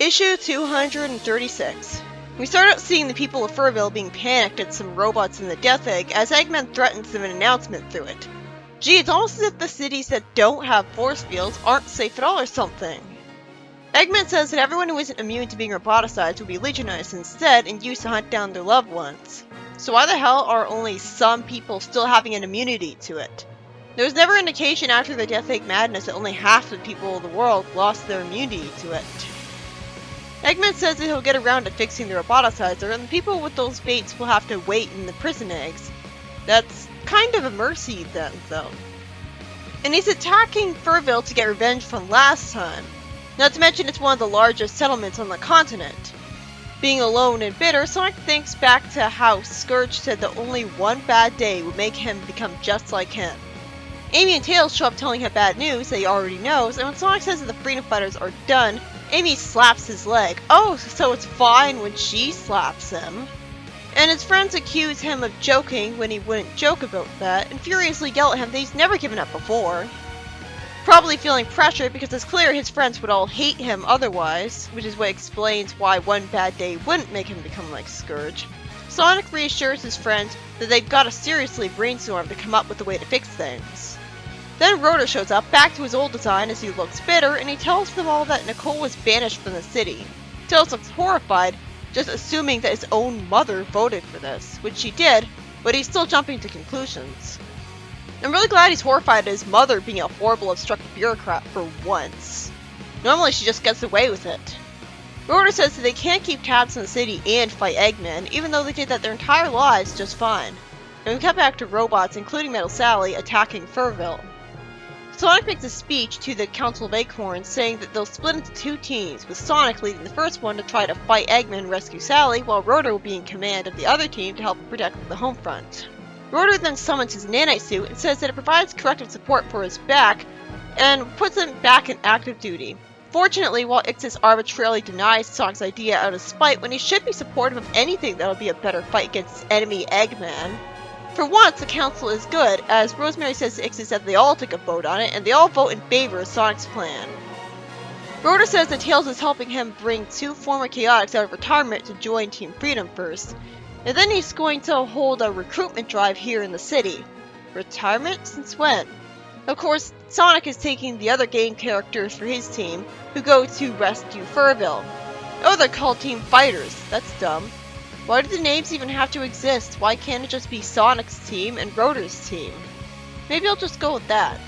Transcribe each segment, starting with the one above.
Issue 236. We start out seeing the people of Furville being panicked at some robots in the Death Egg as Eggman threatens them an announcement through it. Gee, it's almost as if the cities that don't have force fields aren't safe at all or something. Eggman says that everyone who isn't immune to being roboticized will be legionized instead and used to hunt down their loved ones. So why the hell are only some people still having an immunity to it? There was never indication after the Death Egg madness that only half the people of the world lost their immunity to it. Eggman says that he'll get around to fixing the roboticizer, and the people with those fates will have to wait in the prison eggs. That's kind of a mercy then, though. And he's attacking Furville to get revenge from last time. Not to mention it's one of the largest settlements on the continent. Being alone and bitter, Sonic thinks back to how Scourge said that only one bad day would make him become just like him. Amy and Tails show up telling him bad news that he already knows, and when Sonic says that the freedom fighters are done, Amy slaps his leg. Oh, so it's fine when she slaps him. And his friends accuse him of joking when he wouldn't joke about that, and furiously yell at him that he's never given up before. Probably feeling pressured because it's clear his friends would all hate him otherwise, which is what explains why one bad day wouldn't make him become like Scourge. Sonic reassures his friends that they've got to seriously brainstorm to come up with a way to fix things. Then Rotor shows up, back to his old design as he looks bitter, and he tells them all that Nicole was banished from the city. Tails looks horrified, just assuming that his own mother voted for this, which she did, but he's still jumping to conclusions. I'm really glad he's horrified at his mother being a horrible obstructive bureaucrat for once. Normally she just gets away with it. Rotor says that they can't keep tabs on the city and fight Eggman, even though they did that their entire lives just fine. And we cut back to robots, including Metal Sally, attacking Furville. Sonic makes a speech to the Council of Acorns saying that they'll split into two teams, with Sonic leading the first one to try to fight Eggman and rescue Sally, while Rotor will be in command of the other team to help protect the home front. Rotor then summons his nanite suit and says that it provides corrective support for his back and puts him back in active duty. Fortunately, while Ixis arbitrarily denies Sonic's idea out of spite when he should be supportive of anything that'll be a better fight against his enemy Eggman. For once, the council is good, as Rosemary says to Ixis that they all take a vote on it, and they all vote in favor of Sonic's plan. Rotor says that Tails is helping him bring two former Chaotix out of retirement to join Team Freedom first, and then he's going to hold a recruitment drive here in the city. Retirement? Since when? Of course, Sonic is taking the other game characters for his team, who go to rescue Furville. Oh, they're called Team Fighters. That's dumb. Why do the names even have to exist? Why can't it just be Sonic's team and Rotor's team? Maybe I'll just go with that.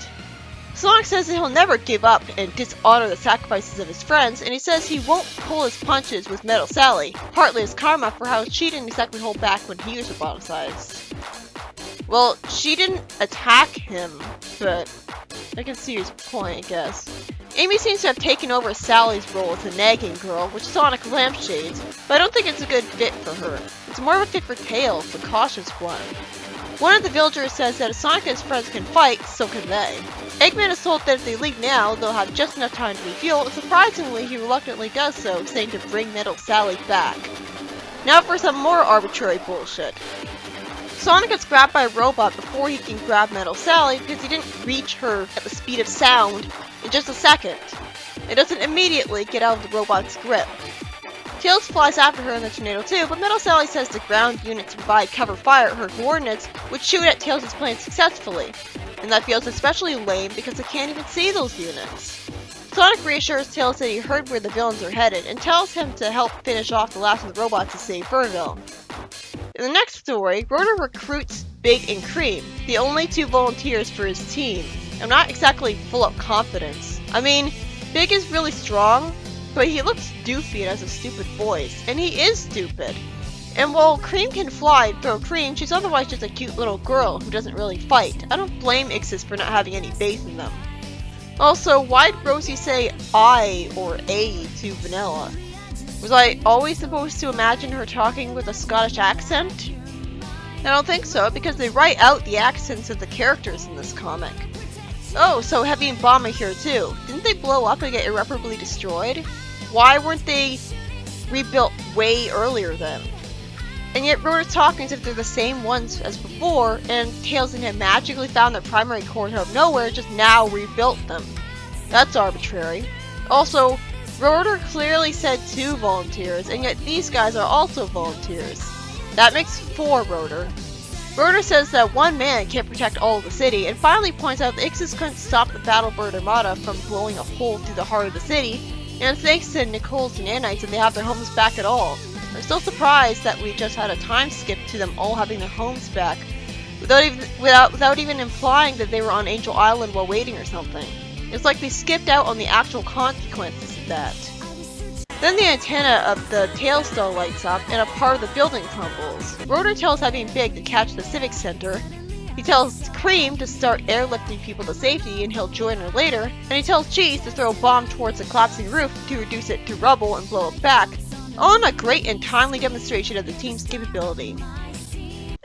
Sonic says that he'll never give up and dishonor the sacrifices of his friends, and he says he won't pull his punches with Metal Sally, partly as karma for how she didn't exactly hold back when he was roboticized. Well, she didn't attack him, but I can see his point, I guess. Amy seems to have taken over Sally's role as the nagging girl, which Sonic lampshades, but I don't think it's a good fit for her. It's more of a fit for Tails, the cautious one. One of the villagers says that if Sonic and his friends can fight, so can they. Eggman is told that if they leave now, they'll have just enough time to refuel, and surprisingly he reluctantly does so, saying to bring Metal Sally back. Now for some more arbitrary bullshit. Sonic gets grabbed by a robot before he can grab Metal Sally because he didn't reach her at the speed of sound in just a second. It doesn't immediately get out of the robot's grip. Tails flies after her in the tornado too, but Metal Sally says the ground units provide cover fire at her coordinates, which shoot at Tails' plane successfully. And that feels especially lame because they can't even see those units. Sonic reassures Tails that he heard where the villains are headed, and tells him to help finish off the last of the robots to save Furville. In the next story, Rotor recruits Big and Cream, the only two volunteers for his team. I'm not exactly full of confidence. I mean, Big is really strong, but he looks doofy and has a stupid voice, and he is stupid. And while Cream can fly and throw cream, she's otherwise just a cute little girl who doesn't really fight. I don't blame Ixis for not having any faith in them. Also, why'd Rosie say I or A to Vanilla? Was I always supposed to imagine her talking with a Scottish accent? I don't think so, because they write out the accents of the characters in this comic. Oh, so Heavy and Bomb are here too. Didn't they blow up and get irreparably destroyed? Why weren't they rebuilt way earlier then? And yet Rotor's talking as if they're the same ones as before, and Tails and him magically found their primary core out of nowhere, just now rebuilt them. That's arbitrary. Also, Rotor clearly said 2 volunteers, and yet these guys are also volunteers. That makes 4 Rotor. Rotor says that 1 man can't protect all of the city, and finally points out that Ixus couldn't stop the Battlebird Armada from blowing a hole through the heart of the city, and thanks to Nicole's nanites that they have their homes back at all. I'm still surprised that we just had a time skip to them all having their homes back, without even implying that they were on Angel Island while waiting or something. It's like they skipped out on the actual consequences of that. Then the antenna of the tail star lights up and a part of the building crumbles. Rotor tells Heavy and Big to catch the Civic Center. He tells Cream to start airlifting people to safety and he'll join her later. And he tells Cheese to throw a bomb towards the collapsing roof to reduce it to rubble and blow it back. All in a great and timely demonstration of the team's capability.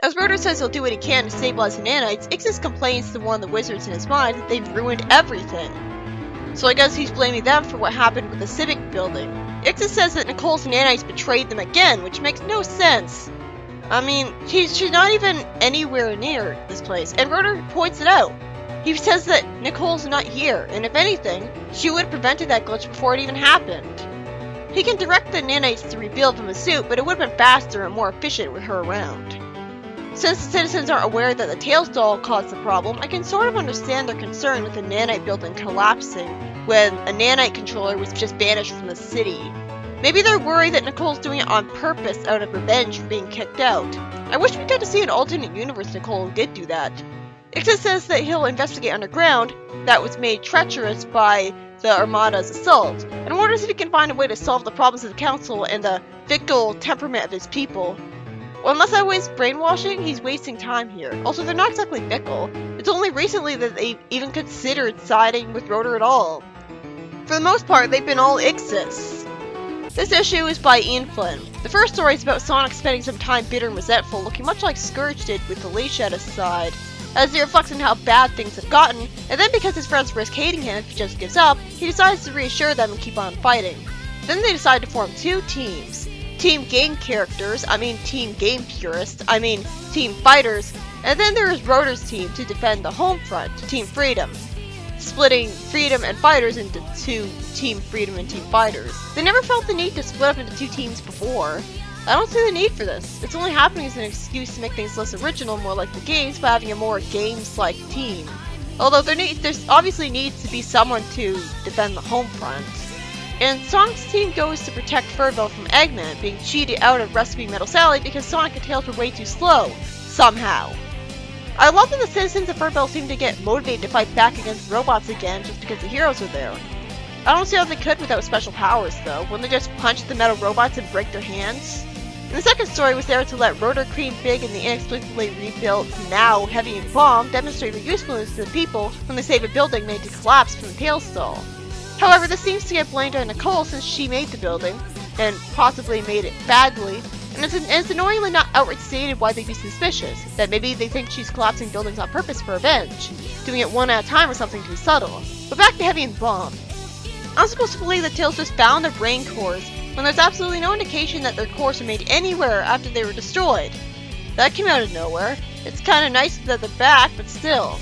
As Rotor says he'll do what he can to stabilize the nanites, Ixus complains to one of the wizards in his mind that they've ruined everything. So I guess he's blaming them for what happened with the Civic building. Ixus says that Nicole's nanites betrayed them again, which makes no sense. I mean, she's not even anywhere near this place, and Rotor points it out. He says that Nicole's not here, and if anything, she would have prevented that glitch before it even happened. He can direct the nanites to rebuild from the suit, but it would have been faster and more efficient with her around. Since the citizens aren't aware that the Tails doll caused the problem, I can sort of understand their concern with the nanite building collapsing when a nanite controller was just banished from the city. Maybe they're worried that Nicole's doing it on purpose out of revenge for being kicked out. I wish we got to see an alternate universe Nicole did do that. Ixus says that he'll investigate underground that was made treacherous by the Armada's assault, and wonders if he can find a way to solve the problems of the Council and the fickle temperament of his people. Well, unless I was brainwashing, he's wasting time here. Also, they're not exactly fickle. It's only recently that they've even considered siding with Rotor at all. For the most part, they've been all Ixus. This issue is by Ian Flynn. The first story is about Sonic spending some time bitter and resentful, looking much like Scourge did with Alicia at his side, as he reflects on how bad things have gotten, and then because his friends risk hating him if he just gives up, he decides to reassure them and keep on fighting. Then they decide to form 2 teams. Team Game Characters, Team Game Purists, Team Fighters, and then there is Rotor's team to defend the home front, Team Freedom, splitting Freedom and Fighters into 2 Team Freedom and Team Fighters. They never felt the need to split up into 2 teams before. I don't see the need for this. It's only happening as an excuse to make things less original, more like the games, by having a more games-like team. Although there's obviously needs to be someone to defend the home front. And Sonic's team goes to protect Furville from Eggman being cheated out of rescuing Metal Sally because Sonic and Tails were way too slow. Somehow. I love that the citizens of Furville seem to get motivated to fight back against robots again just because the heroes are there. I don't see how they could without special powers though. Wouldn't they just punch the metal robots and break their hands? And the second story was there to let Rotor, Cream, Big, and the inexplicably rebuilt, now Heavy and Bomb demonstrate their usefulness to the people when they save a building made to collapse from the tail stall. However, this seems to get blamed on Nicole since she made the building, and possibly made it badly, and it's annoyingly not outright stated why they'd be suspicious, that maybe they think she's collapsing buildings on purpose for revenge, doing it one at a time or something too subtle. But back to Heavy and Bomb. I'm supposed to believe that Tails just found their brain cores, when there's absolutely no indication that their cores were made anywhere after they were destroyed. That came out of nowhere. It's kinda nice that they're back, but still.